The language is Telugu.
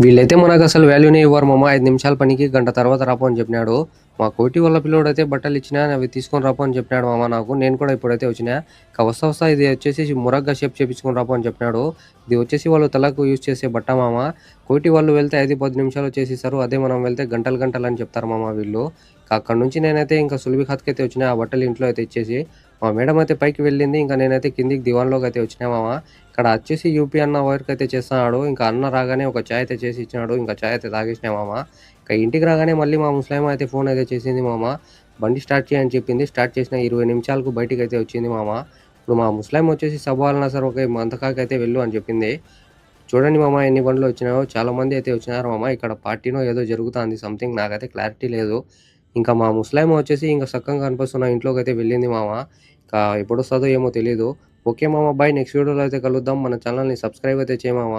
వీళ్ళైతే మనకసలు వాల్యూనే ఇవ్వరు మామ. 5 నిమిషాల పనికి గంట తర్వాత రాపో అని చెప్పినాడు. మా కోటి వాళ్ళ పిల్లోడైతే బట్టలిచ్చినా అవి తీసుకొని రాపో అని చెప్పినాడు మామ నాకు. నేను కూడా ఇప్పుడైతే వచ్చినా. ఇక వస్తా ఇది వచ్చేసి మురగ్గా షేప్ చేపించుకొని రాపో అని చెప్పినాడు. ఇది వచ్చేసి వాళ్ళు తలకు యూజ్ చేసే బట్ట మామ. కోటి వాళ్ళు వెళ్తే 5, 10 నిమిషాల్లో చేసేస్తారు. అదే మనం వెళ్తే గంటలు గంటలు అని చెప్తారు మామ వీళ్ళు. అక్కడి నుంచి నేనైతే ఇంకా సులభి ఖాత్‌కైతే వచ్చిన. ఆ బట్టలు ఇంట్లో అయితే ఇచ్చేసి, మా మేడం అయితే పైకి వెళ్ళింది. ఇంకా నేనైతే కిందికి దివాన్‌లోకి అయితే వచ్చినా మామ. ఇక్కడ వచ్చేసి యూపీ అన్న వర్క్ అయితే చేస్తున్నాడు. ఇంకా అన్న రాగానే ఒక చాయ్ అయితే చేసి ఇచ్చినాడు. ఇంకా చాయ్ అయితే తాగేసినా మామ. ఇక ఇంటికి రాగానే మళ్ళీ మా ముసలాయమ్మ అయితే ఫోన్ అయితే చేసింది మామ. బండి స్టార్ట్ చేయని చెప్పింది. స్టార్ట్ చేసిన 20 నిమిషాలకు బయటికైతే వచ్చింది మామ. ఇప్పుడు మా ముసలాయమ్మ వచ్చేసి సవాలన్నా సార్ ఒక మంతకాకైతే వెళ్ళు అని చెప్పింది. చూడండి మామ ఎన్ని బండ్లు వచ్చినాయో. చాలా మంది అయితే వచ్చినారు మామ. ఇక్కడ పార్టీనో ఏదో జరుగుతుంది సంథింగ్, నాకైతే క్లారిటీ లేదు. ఇంకా మా ముసలాయమ్మ వచ్చేసి ఇంకా సక్కంగా కనిపిస్తున్న ఇంట్లోకైతే వెళ్ళింది మామ. ఇంకా ఎప్పుడొస్తదో ఏమో తెలీదు. ఓకే మామ, బాయ్. నెక్స్ట్ వీడియోలో అయితే కలుద్దాం. మన ఛానల్‌ని సబ్స్క్రైబ్ అయితే చేయి మామ.